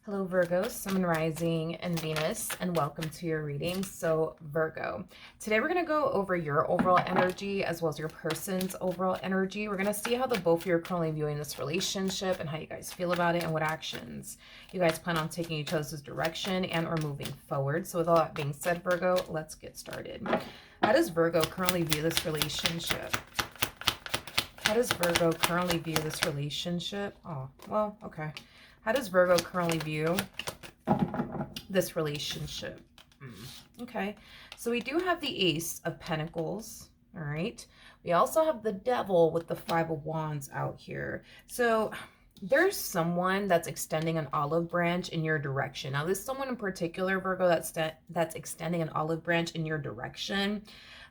Hello Virgo, Sun, Rising, and Venus, and welcome to your reading. So Virgo, today we're going to go over your overall energy as well as your person's overall energy. We're going to see how the both of you are currently viewing this relationship and how you guys feel about it and what actions you guys plan on taking each other's direction and or moving forward. So with all that being said, Virgo, let's get started. How does Virgo currently view this relationship? How does Virgo currently view this relationship? Oh, well, okay. How does Virgo currently view this relationship? Okay, so we do have the Ace of Pentacles, all right? We also have the Devil with the Five of Wands out here. So there's someone that's extending an olive branch in your direction. Now, this someone in particular, Virgo, that's extending an olive branch in your direction.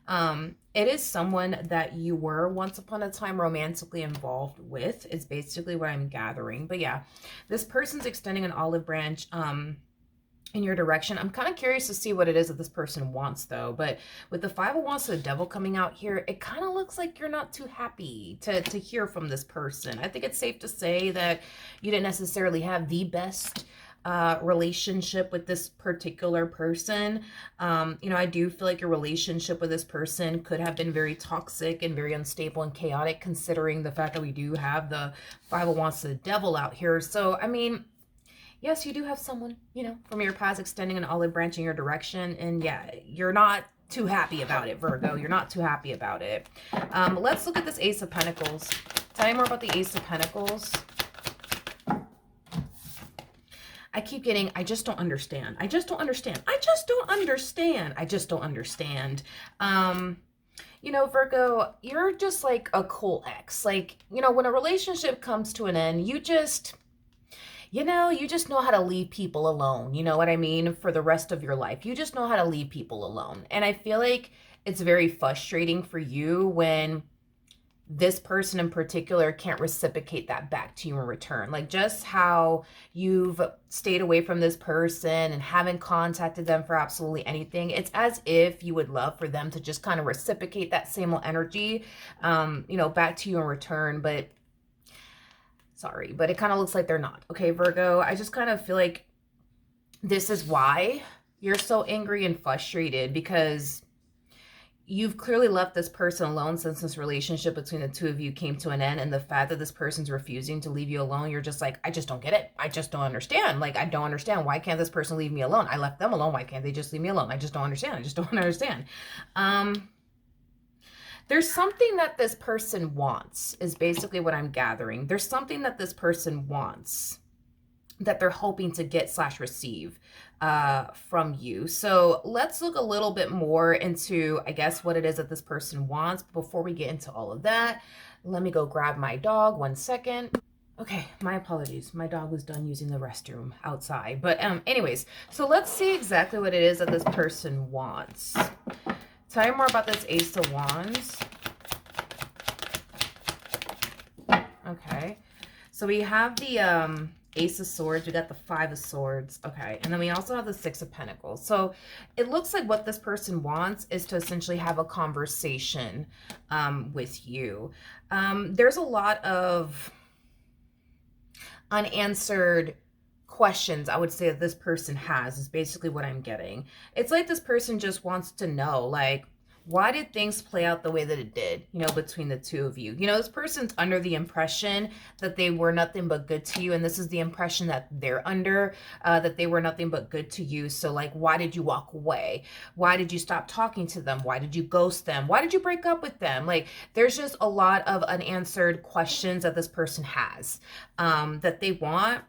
It is someone that you were once upon a time romantically involved with, is basically what I'm gathering. But yeah, this person's extending an olive branch in your direction. I'm kind of curious to see what it is that this person wants though. But with the Five of Wands to the Devil coming out here, it kind of looks like you're not too happy to hear from this person. I think it's safe to say that you didn't necessarily have the best relationship with this particular person. I do feel like your relationship with this person could have been very toxic and very unstable and chaotic, considering the fact that we do have the Five of Wands to the Devil out here. So, I mean, yes, you do have someone, from your past extending an olive branch in your direction. And yeah, you're not too happy about it, Virgo. You're not too happy about it. Let's look at this Ace of Pentacles. Tell me more about the Ace of Pentacles. I keep getting, I just don't understand. I just don't understand. I just don't understand. I just don't understand. Virgo, you're just like a cool ex. Like, when a relationship comes to an end, you just know how to leave people alone. You know what I mean? For the rest of your life. You just know how to leave people alone. And I feel like it's very frustrating for you when this person in particular can't reciprocate that back to you in return. Like just how you've stayed away from this person and haven't contacted them for absolutely anything. It's as if you would love for them to just kind of reciprocate that same old energy, back to you in return. But sorry, but it kind of looks like they're not. Okay, Virgo, I just kind of feel like this is why you're so angry and frustrated, because you've clearly left this person alone since this relationship between the two of you came to an end. And the fact that this person's refusing to leave you alone, you're just like, I just don't get it. I just don't understand. Like, I don't understand. Why can't this person leave me alone? I left them alone. Why can't they just leave me alone? I just don't understand. I just don't understand. There's something that this person wants, is basically what I'm gathering. There's something that this person wants that they're hoping to get / receive from you. So let's look a little bit more into, I guess, what it is that this person wants. Before we get into all of that, let me go grab my dog. 1 second. Okay, my apologies. My dog was done using the restroom outside. But anyways, so let's see exactly what it is that this person wants. Tell me more about this Ace of Wands. Okay, so we have the Ace of Swords, we got the Five of Swords, okay, and then we also have the Six of Pentacles. So it looks like what this person wants is to essentially have a conversation with you. There's a lot of unanswered questions, I would say, that this person has, is basically what I'm getting. It's like this person just wants to know, like, why did things play out the way that it did, between the two of you? This person's under the impression that they were nothing but good to you. And this is the impression that they're under, that they were nothing but good to you. So like, why did you walk away? Why did you stop talking to them? Why did you ghost them? Why did you break up with them? Like, there's just a lot of unanswered questions that this person has, that they want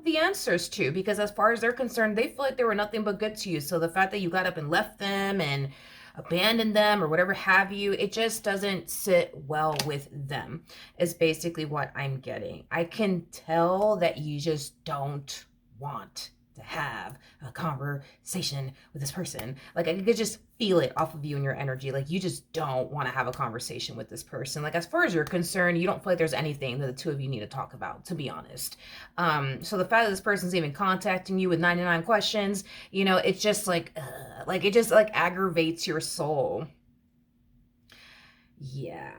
the answers to, because as far as they're concerned, they feel like they were nothing but good to you. So the fact that you got up and left them and abandoned them or whatever have you, it just doesn't sit well with them, is basically what I'm getting. I can tell that you just don't want to have a conversation with this person. Like, I could just feel it off of you and your energy. Like, you just don't want to have a conversation with this person. Like, as far as you're concerned, you don't feel like there's anything that the two of you need to talk about, to be honest. So the fact that this person's even contacting you with 99 questions, it's just like it just like aggravates your soul. Yeah.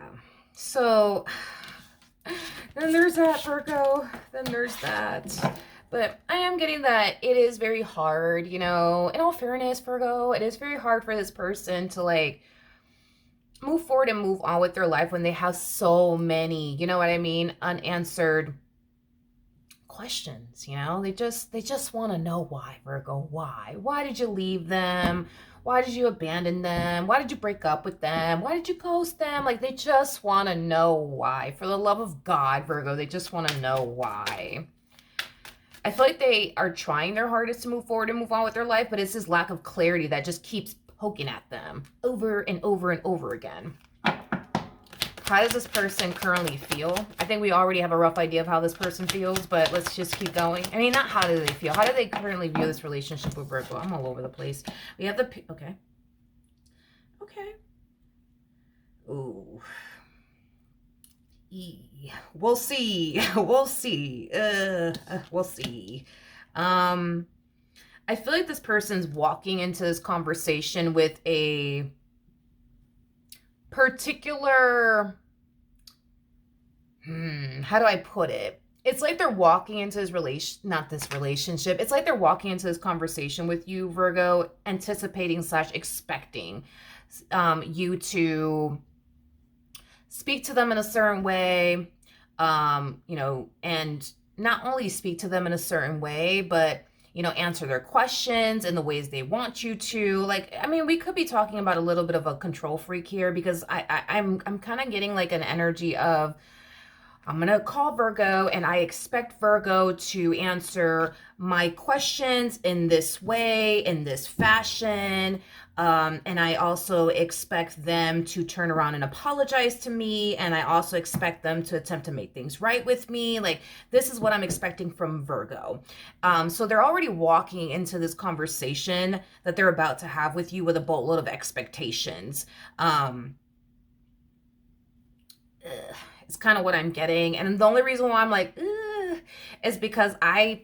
So then there's that, Virgo. Then there's that. But I am getting that it is very hard, you know, in all fairness, Virgo, it is very hard for this person to like move forward and move on with their life when they have so many, you know what I mean, unanswered questions. You know, they just want to know why. Virgo, why did you leave them? Why did you abandon them? Why did you break up with them? Why did you ghost them? Like, they just want to know why. For the love of God, Virgo, they just want to know why. I feel like they are trying their hardest to move forward and move on with their life, but it's this lack of clarity that just keeps poking at them over and over and over again. How does this person currently feel? I think we already have a rough idea of how this person feels, but let's just keep going. I mean, not how do they feel. How do they currently view this relationship with Virgo? I'm all over the place. We have the... Okay. Okay. Ooh. We'll see. We'll see. We'll see. I feel like this person's walking into this conversation with a particular, how do I put it? It's like they're walking into this relationship. It's like they're walking into this conversation with you, Virgo, anticipating / expecting you to speak to them in a certain way, you know, and not only speak to them in a certain way, but you know, answer their questions in the ways they want you to. Like, I mean, we could be talking about a little bit of a control freak here, because I'm kind of getting like an energy of, I'm going to call Virgo and I expect Virgo to answer my questions in this way, in this fashion. And I also expect them to turn around and apologize to me. And I also expect them to attempt to make things right with me. Like, this is what I'm expecting from Virgo. So they're already walking into this conversation that they're about to have with you with a boatload of expectations. It's kind of what I'm getting. And the only reason why I'm like, is because I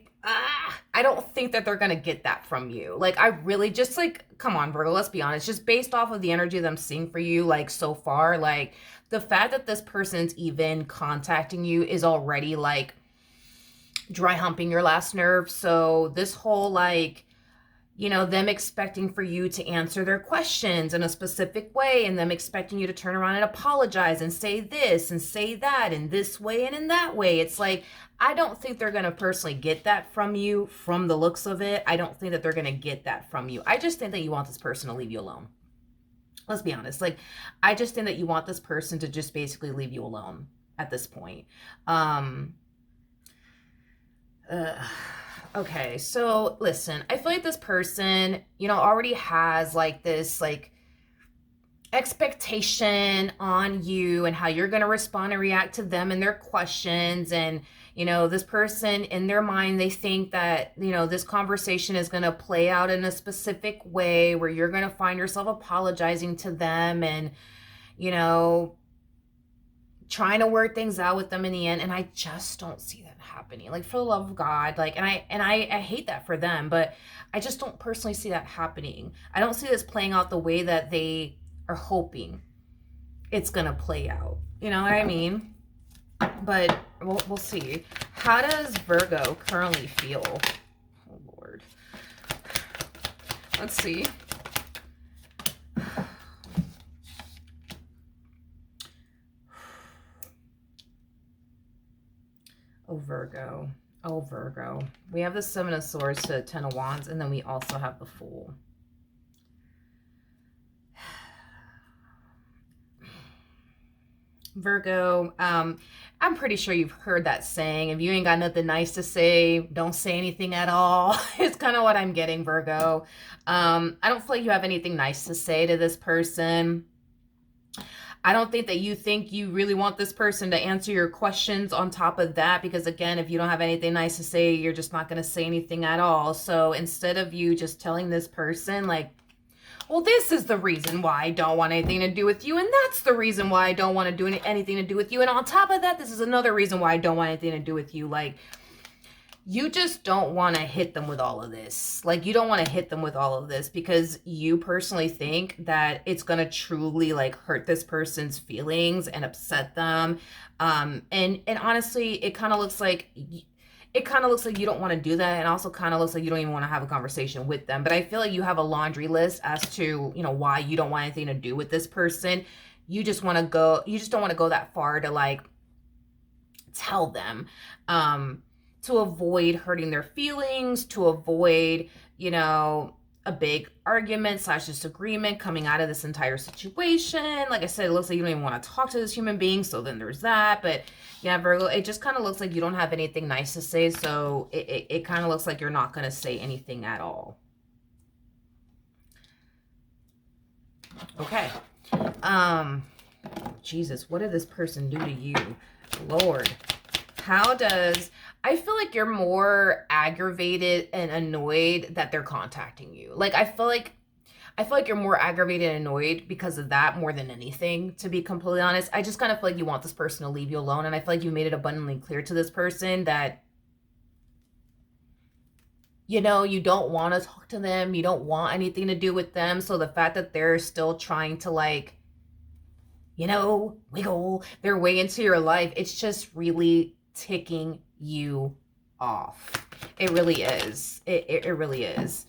don't think that they're going to get that from you. Like, I really just like, come on, Virgo, let's be honest. Just based off of the energy that I'm seeing for you, like so far, like the fact that this person's even contacting you is already like dry humping your last nerve. So this whole like, you know, them expecting for you to answer their questions in a specific way, and them expecting you to turn around and apologize and say this and say that in this way and in that way. It's like, I don't think they're going to personally get that from you from the looks of it. I don't think that they're going to get that from you. I just think that you want this person to leave you alone. Let's be honest. Like, I just think that you want this person to just basically leave you alone at this point. Okay, so listen, I feel like this person, you know, already has like this like expectation on you and how you're going to respond and react to them and their questions. And, you know, this person in their mind, they think that, you know, this conversation is going to play out in a specific way where you're going to find yourself apologizing to them and, you know, trying to work things out with them in the end. And I just don't see that happening. Like, for the love of God, like, and I hate that for them, but I just don't personally see that happening. I don't see this playing out the way that they are hoping it's gonna play out. You know what I mean? But we'll see. How does Virgo currently feel? Oh Lord. Let's see. Oh, Virgo. Oh, Virgo. We have the Seven of Swords to the Ten of Wands, and then we also have the Fool. Virgo, I'm pretty sure you've heard that saying, if you ain't got nothing nice to say, don't say anything at all. It's kind of what I'm getting, Virgo. I don't feel like you have anything nice to say to this person. I don't think that you think you really want this person to answer your questions on top of that, because again, if you don't have anything nice to say, you're just not going to say anything at all. So instead of you just telling this person like, well, this is the reason why I don't want anything to do with you, and that's the reason why I don't want to do anything to do with you, and on top of that, this is another reason why I don't want anything to do with you. Like, you just don't want to hit them with all of this. Like, you don't want to hit them with all of this because you personally think that it's going to truly like hurt this person's feelings and upset them. And honestly, it kind of looks like it kind of looks like you don't want to do that, and also kind of looks like you don't even want to have a conversation with them. But I feel like you have a laundry list as to, you know, why you don't want anything to do with this person. You just want to go, you just don't want to go that far to like tell them, to avoid hurting their feelings, to avoid, you know, a big argument slash disagreement coming out of this entire situation. Like I said, it looks like you don't even want to talk to this human being, so then there's that. But yeah, Virgo, it just kind of looks like you don't have anything nice to say, so it kind of looks like you're not going to say anything at all. Okay. Jesus, what did this person do to you? Lord. How does... I feel like you're more aggravated and annoyed that they're contacting you. Like, I feel like you're more aggravated and annoyed because of that more than anything, to be completely honest. I just kind of feel like you want this person to leave you alone, and I feel like you made it abundantly clear to this person that, you know, you don't want to talk to them, you don't want anything to do with them. So the fact that they're still trying to, like, you know, wiggle their way into your life, it's just really ticking you off. It really is. It really is.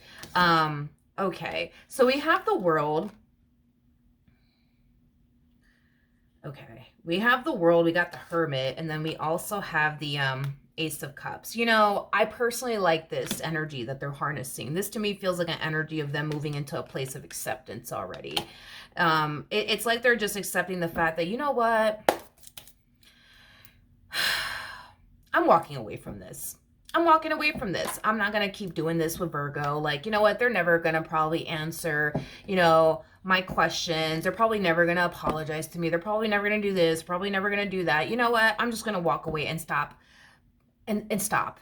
Okay, so we have the World. Okay, we have the World, we got the Hermit, and then we also have the Ace of Cups. You know, I personally like this energy that they're harnessing. This to me feels like an energy of them moving into a place of acceptance already. It's like they're just accepting the fact that, you know what, I'm walking away from this. I'm walking away from this. I'm not going to keep doing this with Virgo. Like, you know what? They're never going to probably answer, you know, my questions. They're probably never going to apologize to me. They're probably never going to do this, probably never going to do that. You know what? I'm just going to walk away and stop and stop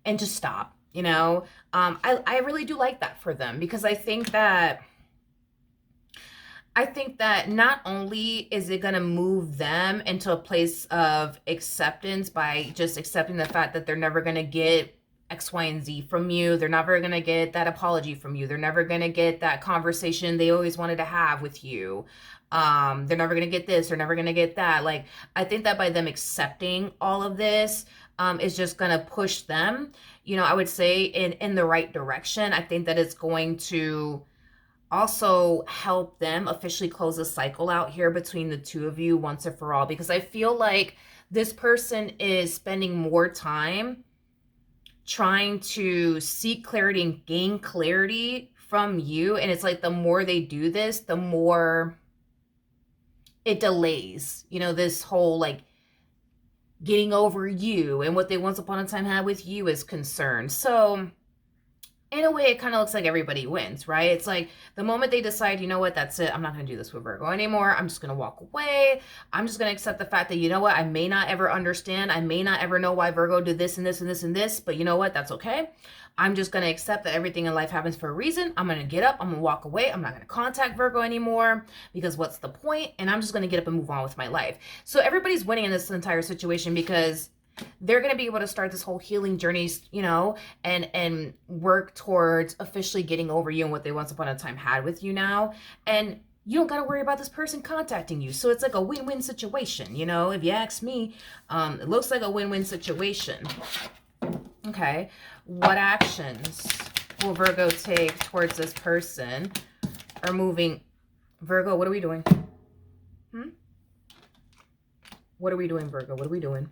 and just stop, you know? I really do like that for them, because I think that not only is it going to move them into a place of acceptance by just accepting the fact that they're never going to get X, Y, and Z from you. They're never going to get that apology from you. They're never going to get that conversation they always wanted to have with you. They're never going to get this. They're never going to get that. Like, I think that by them accepting all of this, is just going to push them, you know, I would say in the right direction. I think that it's going to also help them officially close a cycle out here between the two of you once and for all, because I feel like this person is spending more time trying to seek clarity and gain clarity from you, and it's like the more they do this, the more it delays, you know, this whole like getting over you and what they once upon a time had with you is concerned. So in a way, it kind of looks like everybody wins, right? It's like the moment they decide, you know what, that's it, I'm not going to do this with Virgo anymore. I'm just going to walk away. I'm just going to accept the fact that, you know what, I may not ever understand. I may not ever know why Virgo did this and this and this and this, but you know what, that's okay. I'm just going to accept that everything in life happens for a reason. I'm going to get up. I'm going to walk away. I'm not going to contact Virgo anymore, because what's the point? And I'm just going to get up and move on with my life. So everybody's winning in this entire situation, because they're going to be able to start this whole healing journey, you know, and work towards officially getting over you and what they once upon a time had with you now. And you don't got to worry about this person contacting you. So it's like a win-win situation, you know, if you ask me. It looks like a win-win situation. Okay. What actions will Virgo take towards this person or moving? Virgo, what are we doing? What are we doing, Virgo? What are we doing?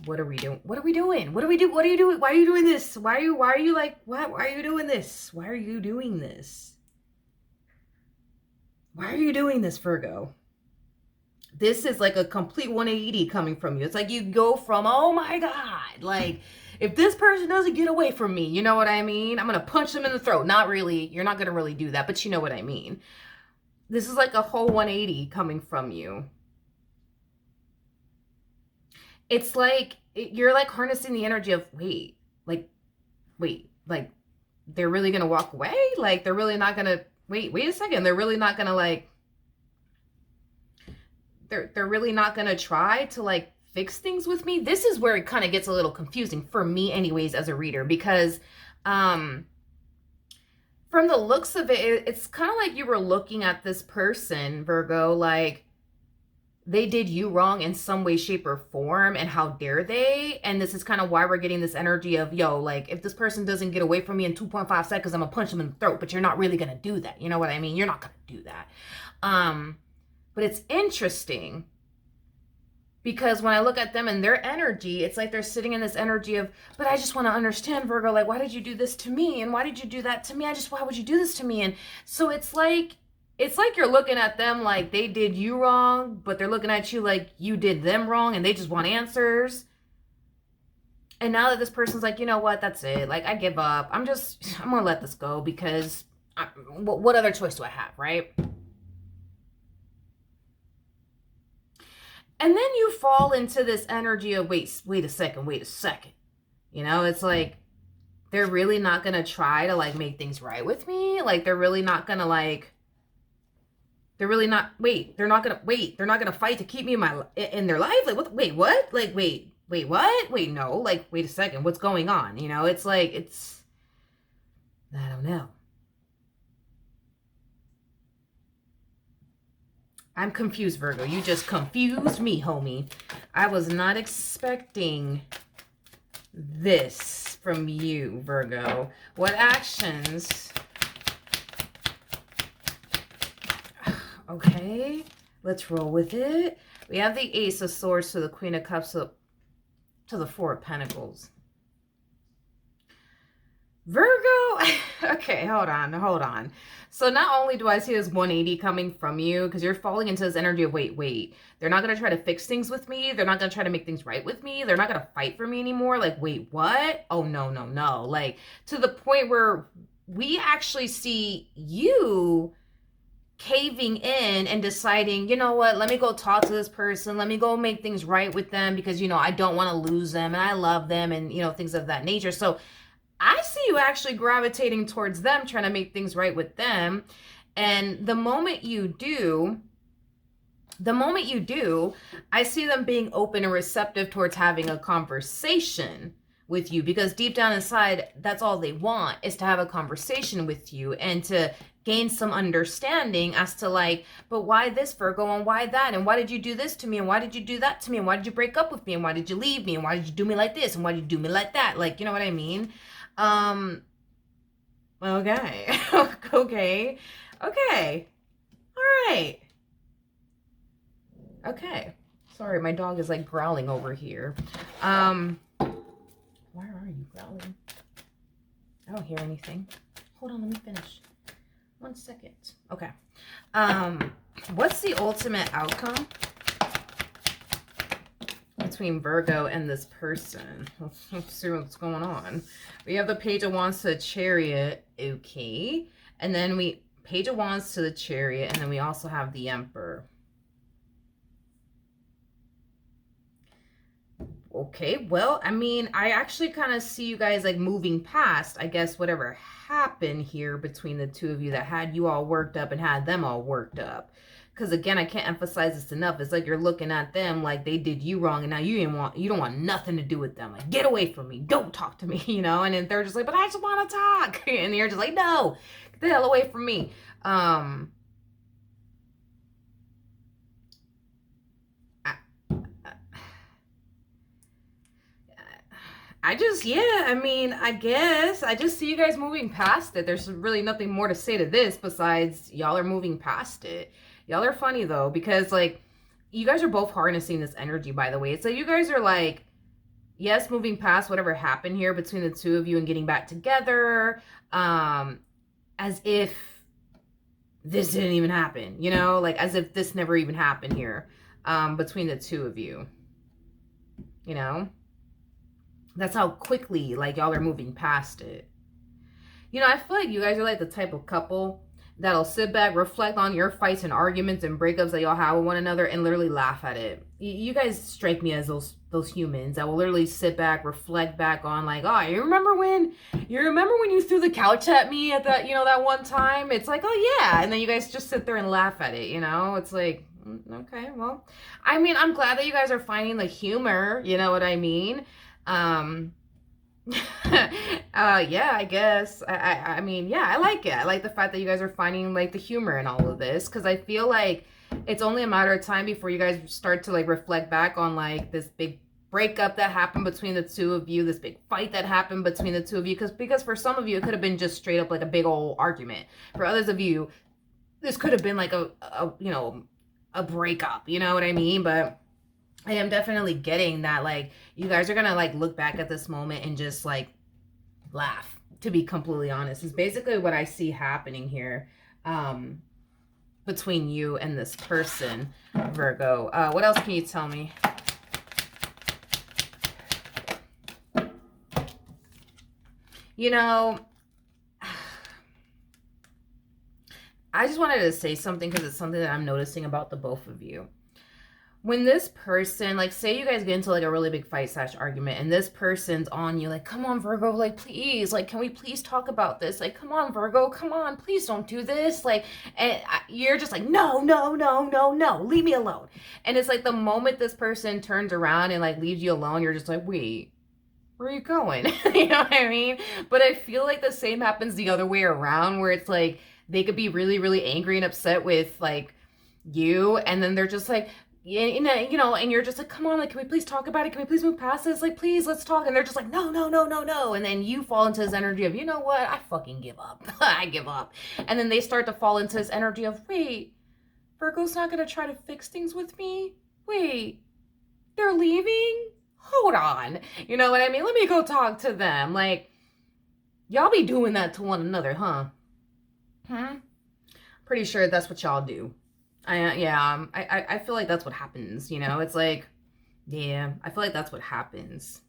What are we doing? What are we doing? What do we do? What are you doing? Why are you doing this? Why are you like, what? Why are you doing this? Why are you doing this? Why are you doing this, Virgo? This is like a complete 180 coming from you. It's like you go from, oh my God, like if this person doesn't get away from me, you know what I mean? I'm going to punch them in the throat. Not really. You're not going to really do that, but you know what I mean. This is like a whole 180 coming from you. It's like you're like harnessing the energy of wait, like they're really going to walk away? Like they're really not going to wait a second. They're really not going to like, they're really not going to try to like fix things with me. This is where it kind of gets a little confusing for me anyways as a reader, because from the looks of it, it's kind of like you were looking at this person, Virgo, like they did you wrong in some way, shape, or form, and how dare they? And this is kind of why we're getting this energy of, yo, like, if this person doesn't get away from me in 2.5 seconds, I'm gonna punch them in the throat. But you're not really gonna do that. You know what I mean? You're not gonna do that. But it's interesting because when I look at them and their energy, it's like they're sitting in this energy of, but I just want to understand, Virgo, like, why did you do this to me? And why did you do that to me? Why would you do this to me? And so it's like you're looking at them like they did you wrong, but they're looking at you like you did them wrong and they just want answers. And now that this person's like, you know what, that's it. Like, I give up. I'm going to let this go because what other choice do I have, right? And then you fall into this energy of, wait a second. You know, it's like, they're really not going to try to, like, make things right with me. Like, they're really not going to, like, they're not going to fight to keep me in their life. Like, what? Wait, what? Like, wait, what? Wait, no. Like, wait a second. What's going on? You know, it's like, I don't know. I'm confused, Virgo. You just confused me, homie. I was not expecting this from you, Virgo. What actions? Okay, let's roll with it. We have the Ace of Swords to the Queen of Cups to the Four of Pentacles. Virgo, okay, hold on. So not only do I see this 180 coming from you, because you're falling into this energy of, wait. They're not going to try to fix things with me. They're not going to try to make things right with me. They're not going to fight for me anymore. Like, wait, what? Oh, no. Like, to the point where we actually see you caving in and deciding, you know what, let me go talk to this person. Let me go make things right with them because, you know, I don't want to lose them and I love them and, you know, things of that nature. So I see you actually gravitating towards them, trying to make things right with them. And the moment you do, I see them being open and receptive towards having a conversation with you, because deep down inside, that's all they want, is to have a conversation with you and to gain some understanding as to, like, but why this, Virgo, and why that, and why did you do this to me, and why did you do that to me, and why did you break up with me, and why did you leave me, and why did you do me like this, and why did you do me like that? Like, you know what I mean? Okay. Okay. All right. Okay. Sorry, my dog is like growling over here. Why are you growling? I don't hear anything. Hold on, let me finish. 1 second. Okay. What's the ultimate outcome between Virgo and this person? Let's see what's going on. We have the Page of Wands to the Chariot. Okay. And then Page of Wands to the Chariot. And then we also have the Emperor. Okay, well, I mean, I actually kind of see you guys like moving past, I guess, whatever happened here between the two of you that had you all worked up and had them all worked up. Because again, I can't emphasize this enough. It's like you're looking at them like they did you wrong, and now you don't want nothing to do with them. Like, get away from me. Don't talk to me, you know? And then they're just like, but I just want to talk. And you're just like, no, get the hell away from me. I guess I just see you guys moving past it. There's really nothing more to say to this besides y'all are moving past it. Y'all are funny though, because like you guys are both harnessing this energy, by the way. So you guys are like, yes, moving past whatever happened here between the two of you and getting back together, as if this didn't even happen, you know, like as if this never even happened here, between the two of you, you know. That's how quickly, like, y'all are moving past it. You know, I feel like you guys are, like, the type of couple that'll sit back, reflect on your fights and arguments and breakups that y'all have with one another and literally laugh at it. You guys strike me as those humans that will literally sit back, reflect back on, like, oh, you remember when you threw the couch at me at that, you know, that one time? It's like, oh, yeah. And then you guys just sit there and laugh at it, you know? It's like, okay, well, I mean, I'm glad that you guys are finding the humor, you know what I mean? Yeah, I guess. I mean, yeah, I like it. I like the fact that you guys are finding like the humor in all of this, because I feel like it's only a matter of time before you guys start to like reflect back on like this big breakup that happened between the two of you, this big fight that happened between the two of you, because for some of you it could have been just straight up like a big old argument. For others of you, this could have been like a you know, a breakup, you know what I mean? But I am definitely getting that like you guys are gonna like look back at this moment and just like laugh, to be completely honest. Is basically what I see happening here between you and this person, Virgo. What else can you tell me? You know, I just wanted to say something because it's something that I'm noticing about the both of you. When this person, like, say you guys get into like a really big fight / argument, and this person's on you, like, come on, Virgo, like, please, like, can we please talk about this? Like, come on, Virgo, come on, please don't do this. Like, and you're just like, no, no, no, no, no, leave me alone. And it's like the moment this person turns around and like leaves you alone, you're just like, wait, where are you going? You know what I mean? But I feel like the same happens the other way around, where it's like they could be really, really angry and upset with like you, and then they're just like, you know, and you're just like, come on, like, can we please talk about it? Can we please move past this? Like, please, let's talk. And they're just like, no, no, no, no, no. And then you fall into this energy of, you know what? I fucking give up. I give up. And then they start to fall into this energy of, wait, Virgo's not going to try to fix things with me? Wait, they're leaving? Hold on. You know what I mean? Let me go talk to them. Like, y'all be doing that to one another, huh? Pretty sure that's what y'all do. I feel like that's what happens, you know? It's like, yeah, I feel like that's what happens.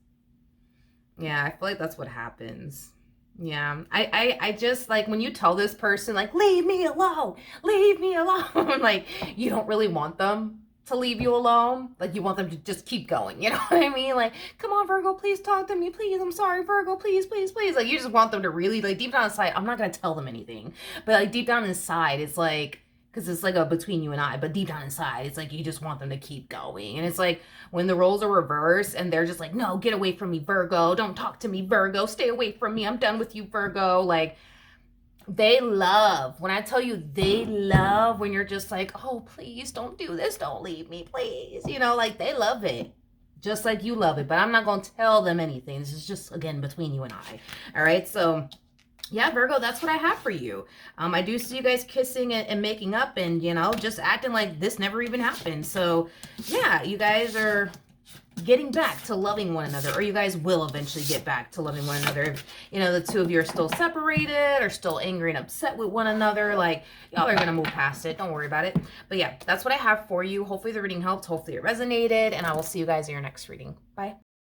Yeah, I feel like that's what happens. Yeah, I just, like, when you tell this person, like, leave me alone, like, you don't really want them to leave you alone. Like, you want them to just keep going, you know what I mean? Like, come on, Virgo, please talk to me, please, I'm sorry, Virgo, please, please, please. Like, you just want them to really, like, deep down inside, I'm not gonna tell them anything, but, like, deep down inside, it's like, because it's like a between you and I, but deep down inside, it's like you just want them to keep going. And it's like when the roles are reversed and they're just like, no, get away from me, Virgo. Don't talk to me, Virgo. Stay away from me. I'm done with you, Virgo. Like, they love, when I tell you they love when you're just like, oh, please don't do this. Don't leave me, please. You know, like, they love it. Just like you love it. But I'm not going to tell them anything. This is just, again, between you and I. All right, so yeah, Virgo, that's what I have for you. I do see you guys kissing and making up and, you know, just acting like this never even happened. So, yeah, you guys are getting back to loving one another, or you guys will eventually get back to loving one another. If, you know, the two of you are still separated or still angry and upset with one another, like, y'all are going to move past it. Don't worry about it. But, yeah, that's what I have for you. Hopefully the reading helped. Hopefully it resonated. And I will see you guys in your next reading. Bye.